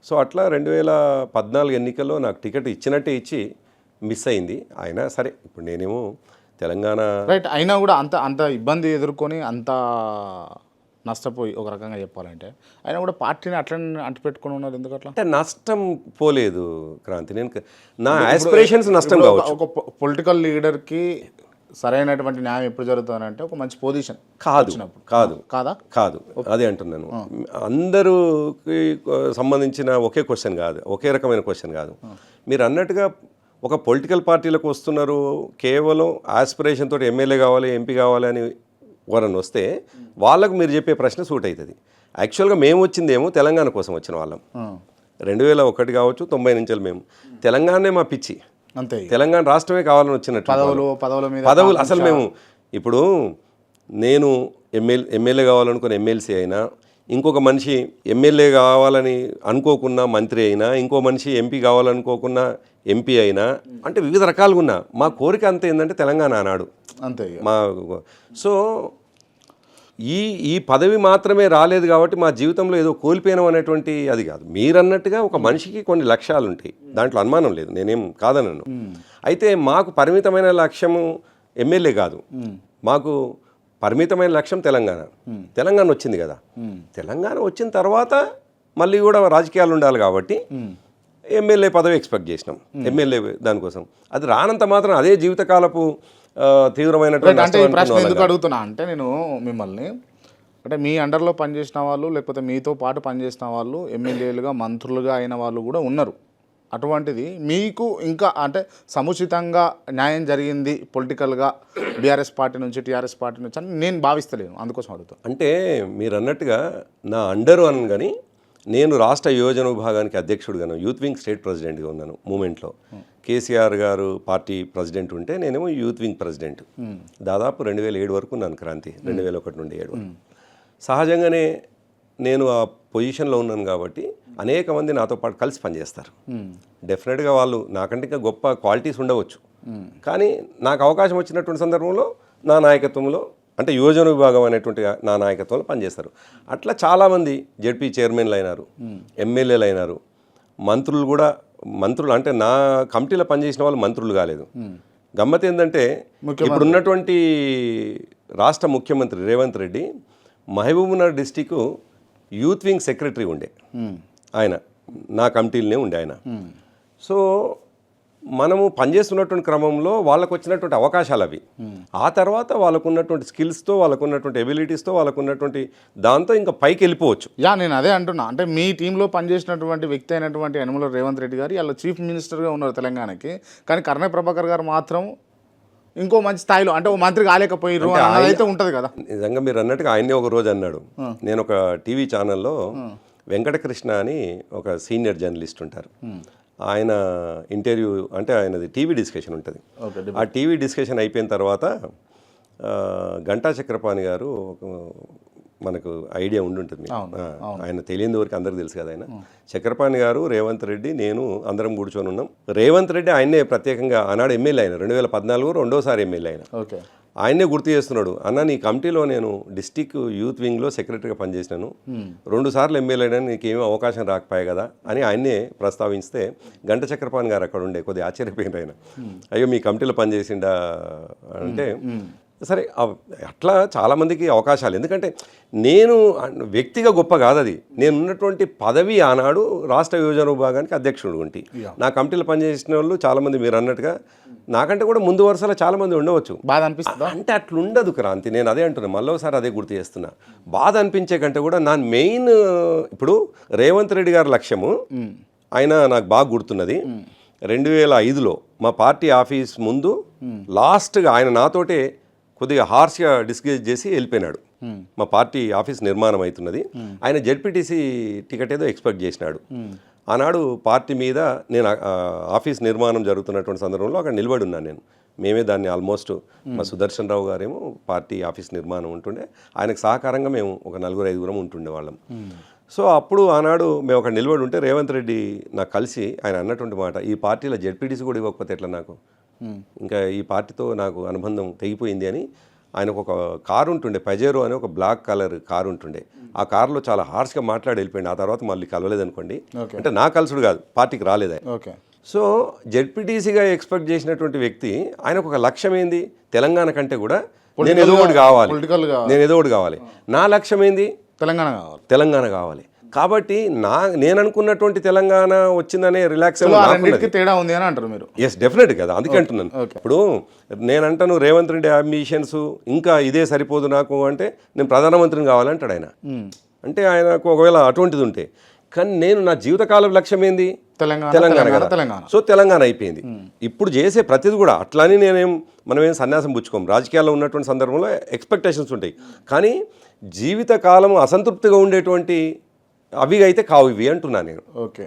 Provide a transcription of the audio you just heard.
So అట్లా 2014 ఎన్నికల్లో నాకు టికెట్ ఇచ్చినట్టే ఇచ్చి మిస్ అయింది. అయినా సరే ఇప్పుడు నేనేమో తెలంగాణ రైట్. అయినా కూడా అంత అంత ఇబ్బంది ఎదుర్కొని అంత నష్టపోయి ఒక రకంగా చెప్పాలంటే అయినా కూడా పార్టీని అట్లనే అంటిపెట్టుకొని ఉన్నారు ఎందుకు అట్లా? అంటే నష్టం పోలేదు క్రాంతి. నేను నా ఆస్పిరేషన్స్ నష్టం కావచ్చు. ఒక పొలిటికల్ లీడర్కి సరైనటువంటి న్యాయం ఎప్పుడు జరుగుతుందంటే ఒక మంచి పొజిషన్ కాదు కాదా? కాదు అదే అంటున్నాను. అందరికి సంబంధించిన ఒకే క్వశ్చన్ కాదు, ఒకే రకమైన క్వశ్చన్ కాదు. మీరు అన్నట్టుగా ఒక పొలిటికల్ పార్టీలకు వస్తున్నారు కేవలం ఆస్పిరేషన్ తోటి ఎమ్మెల్యే కావాలి ఎంపీ కావాలి అని ఎవరన్నా వస్తే వాళ్ళకు మీరు చెప్పే ప్రశ్న సూట్ అవుతుంది. యాక్చువల్గా మేము వచ్చిందేమో తెలంగాణ కోసం వచ్చిన వాళ్ళం. 2001 కావచ్చు 90 నుంచి మేము తెలంగాణనే మా పిచ్చి, అంతే. తెలంగాణ రాష్ట్రమే కావాలని వచ్చినట్టు పదవులు అసలు మేము ఇప్పుడు నేను ఎమ్మెల్యే కావాలనుకున్న ఎమ్మెల్సీ అయినా, ఇంకొక మనిషి ఎమ్మెల్యే కావాలని అనుకోకున్నా మంత్రి అయినా, ఇంకో మనిషి ఎంపీ కావాలనుకోకున్నా ఎంపీ అయినా, అంటే వివిధ రకాలుగా ఉన్నా మా కోరిక అంత ఏంటంటే తెలంగాణ అన్నాడు అంతే మా. సో ఈ పదవి మాత్రమే రాలేదు కాబట్టి మా జీవితంలో ఏదో కోల్పోయినాం అనేటువంటి అది కాదు. మీరన్నట్టుగా ఒక మనిషికి కొన్ని లక్ష్యాలు ఉంటాయి, దాంట్లో అనుమానం లేదు, నేనేం కాదనను. అయితే మాకు పరిమితమైన లక్ష్యము ఎమ్మెల్యే కాదు, మాకు పరిమితమైన లక్ష్యం తెలంగాణ వచ్చింది కదా. తెలంగాణ వచ్చిన తర్వాత మళ్ళీ కూడా రాజకీయాలు ఉండాలి కాబట్టి ఎమ్మెల్యే పదవి ఎక్స్పెక్ట్ చేసినాం. ఎమ్మెల్యే దానికోసం అది రానంత మాత్రం అదే జీవితకాలపు తీవ్రమైనటువంటి. అంటే ఈ ప్రశ్న ఎందుకు అడుగుతున్నా అంటే నేను మిమ్మల్ని, అంటే మీ అండర్లో పనిచేసిన వాళ్ళు లేకపోతే మీతో పాటు పనిచేసిన వాళ్ళు ఎమ్మెల్యేలుగా మంత్రులుగా అయిన వాళ్ళు కూడా ఉన్నారు. అటువంటిది మీకు ఇంకా అంటే సముచితంగా న్యాయం జరిగింది పొలిటికల్గా బీఆర్ఎస్ పార్టీ నుంచి టీఆర్ఎస్ పార్టీ నుంచి అని నేను భావిస్తలేను, అందుకోసం అడుగుతాను. అంటే మీరు అన్నట్టుగా నా అండరు అని కానీ నేను రాష్ట్ర యువజన విభాగానికి అధ్యక్షుడుగాను, యూత్ వింగ్ స్టేట్ ప్రెసిడెంట్గా ఉన్నాను మూమెంట్లో. కేసీఆర్ గారు పార్టీ ప్రెసిడెంట్ ఉంటే నేనేమో యూత్ వింగ్ ప్రెసిడెంట్. దాదాపు 2007 వరకు ఉన్నాను క్రాంతి, 2001 నుండి 7 వరకు. సహజంగానే నేను ఆ పొజిషన్లో ఉన్నాను కాబట్టి అనేక మంది నాతో పాటు కలిసి పనిచేస్తారు. డెఫినెట్గా వాళ్ళు నాకంటే ఇంకా గొప్ప క్వాలిటీస్ ఉండవచ్చు, కానీ నాకు అవకాశం వచ్చినటువంటి సందర్భంలో నా నాయకత్వంలో అంటే యువజన విభాగం అనేటువంటి నా నాయకత్వంలో పనిచేస్తారు. అట్లా చాలామంది జెడ్పీ చైర్మన్లు అయినారు, ఎమ్మెల్యేలు అయినారు, మంత్రులు కూడా. మంత్రులు అంటే నా కమిటీలో పనిచేసిన వాళ్ళు మంత్రులు కాలేదు. గమ్మత్ ఏంటంటే ఇప్పుడు ఉన్నటువంటి రాష్ట్ర ముఖ్యమంత్రి Revanth Reddy Mahabubnagar district youth wing secretary ఉండే, ఆయన నా కమిటీలనే ఉండే ఆయన. సో మనము పనిచేస్తున్నటువంటి క్రమంలో వాళ్ళకు వచ్చినటువంటి అవకాశాలు అవి. ఆ తర్వాత వాళ్ళకున్నటువంటి స్కిల్స్తో, వాళ్ళకున్నటువంటి ఎబిలిటీస్తో, వాళ్ళకున్నటువంటి దాంతో ఇంకా పైకి వెళ్ళిపోవచ్చు. నేను అదే అంటున్నా. అంటే మీ టీంలో పనిచేసినటువంటి వ్యక్తి అయినటువంటి యనమల రేవంత్ రెడ్డి గారు ఇలా చీఫ్ మినిస్టర్గా ఉన్నారు తెలంగాణకి, కానీ కర్నయ్య ప్రభాకర్ గారు మాత్రం ఇంకో మంచి స్థాయిలో అంటే ఓ మంత్రి కాలేకపోయారు అయితే ఉంటుంది కదా. నిజంగా మీరు అన్నట్టుగా ఆయనే ఒక రోజు అన్నాడు. నేను ఒక టీవీ ఛానల్లో వెంకటకృష్ణ అని ఒక సీనియర్ జర్నలిస్ట్ ఉంటారు, ఆయన ఇంటర్వ్యూ అంటే ఆయనది టీవీ డిస్కషన్ ఉంటుంది. ఆ టీవీ డిస్కషన్ అయిపోయిన తర్వాత గంటా చక్రపాణి గారు మనకు ఐడియా ఉండుంటుంది, ఆయన తెలియని వరకు అందరికి తెలుసు కదా. ఆయన చక్రపాణి గారు, రేవంత్ రెడ్డి, నేను అందరం కూర్చొని ఉన్నాం. రేవంత్ రెడ్డి ఆయనే ప్రత్యేకంగా ఆనాడు ఎమ్మెల్యే అయిన 2014 రెండోసారి ఎమ్మెల్యే అయిన ఆయనే గుర్తు చేస్తున్నాడు, అన్న నీ కమిటీలో నేను డిస్టిక్ యూత్ వింగ్లో సెక్రటరీగా పనిచేసినాను, 2 సార్లు ఎమ్మెల్యే అయినా నీకేమీ అవకాశం రాకపోయాయి కదా అని ఆయన్నే ప్రస్తావిస్తే గంట చక్రపాణి గారు అక్కడ ఉండే కొద్దిగా ఆశ్చర్యపోయిన ఆయన, అయ్యో మీ కమిటీలో పనిచేసిండా అంటే. సరే అట్లా చాలామందికి అవకాశాలు, ఎందుకంటే నేను వ్యక్తిగా గొప్ప కాదు అది, నేను ఉన్నటువంటి పదవి ఆనాడు రాష్ట్ర యువజన విభాగానికి అధ్యక్షుడు ఉంటి. నా కమిటీలో పనిచేసిన వాళ్ళు చాలామంది మీరు అన్నట్టుగా నాకంటే కూడా ముందు వరుసలో చాలామంది ఉండవచ్చు. బాధ అనిపిస్తుంది అంటే అట్లుండదు క్రాంతి, నేను అదే అంటున్నాను, మళ్ళీ ఒకసారి అదే గుర్తు చేస్తున్నా. బాధ అనిపించే కంటే కూడా నా మెయిన్ ఇప్పుడు రేవంత్ రెడ్డి గారి లక్ష్యము, ఆయన నాకు బాగా గుర్తున్నది 2005లో మా పార్టీ ఆఫీస్ ముందు లాస్ట్గా ఆయన నాతోటే కొద్దిగా హార్ష్గా డిస్కస్ చేసి వెళ్ళిపోయినాడు. మా పార్టీ ఆఫీస్ నిర్మాణం అవుతున్నది, ఆయన జెడ్పీటీసీ టికెట్ ఏదో ఎక్స్పెక్ట్ చేసినాడు. ఆనాడు పార్టీ మీద నేను ఆఫీస్ నిర్మాణం జరుగుతున్నటువంటి సందర్భంలో అక్కడ నిలబడి ఉన్నాను నేను. మేమే దాన్ని ఆల్మోస్ట్ మా సుదర్శన్ రావు గారేమో పార్టీ ఆఫీస్ నిర్మాణం ఉంటుండే, ఆయనకు సహకారంగా మేము ఒక 4-5 ఉంటుండే వాళ్ళం. సో అప్పుడు ఆనాడు మేము అక్కడ నిలబడి ఉంటే రేవంత్ రెడ్డి నాకు కలిసి ఆయన అన్నటువంటి మాట, ఈ పార్టీలో జెడ్పీటీసీ కూడా ఇవ్వకపోతే ఎట్లా, నాకు ఇంకా ఈ పార్టీతో నాకు అనుబంధం తెగిపోయింది అని ఆయనకు ఒక కారు ఉంటుండే పజేరో అని ఒక బ్లాక్ కలర్ కారు ఉంటుండే ఆ కారులో చాలా హార్ష్గా మాట్లాడి వెళ్ళిపోయింది ఆ తర్వాత మళ్ళీ కలవలేదనుకోండి ఓకే అంటే నా కలుసుడు కాదు పార్టీకి రాలేదు ఆయన ఓకే సో జెడ్పీటీసీగా ఎక్స్పెక్ట్ చేసినటువంటి వ్యక్తి ఆయనకు ఒక లక్ష్యం ఏంది తెలంగాణ కంటే కూడా నేను ఏదో ఒకటి కావాలి పొలిటికల్గా నేను ఏదో ఒకటి కావాలి నా లక్ష్యం ఏంది తెలంగాణ కావాలి. తెలంగాణ కావాలి కాబట్టి నేను అనుకున్నటువంటి తెలంగాణ వచ్చిందనే రిలాక్స్ ఆ రెండింటికి తేడా ఉంది అని అంటారు మీరు. ఎస్ డెఫినెట్ కదా అందుకే అంటున్నాను ఓకే. ఇప్పుడు నేను అంటాను రేవంత్ రెడ్డి అంబిషన్స్ ఇంకా ఇదే సరిపోదు నాకు అంటే నేను ప్రధానమంత్రిని కావాలంటాడు ఆయన అంటే ఆయనకు ఒకవేళ అటువంటిది ఉంటే కానీ నేను నా జీవితకాల లక్ష్యం ఏంది తెలంగాణ కదా తెలంగాణ సో తెలంగాణ అయిపోయింది ఇప్పుడు చేసే ప్రతిది కూడా అట్లానే మనమేం సన్యాసం పుచ్చుకోం రాజకీయాల్లో ఉన్నటువంటి సందర్భంలో ఎక్స్పెక్టేషన్స్ ఉంటాయి కానీ జీవితకాలం అసంతృప్తిగా ఉండేటువంటి అవి అయితే కావు ఇవి అంటున్నాను నేను. ఓకే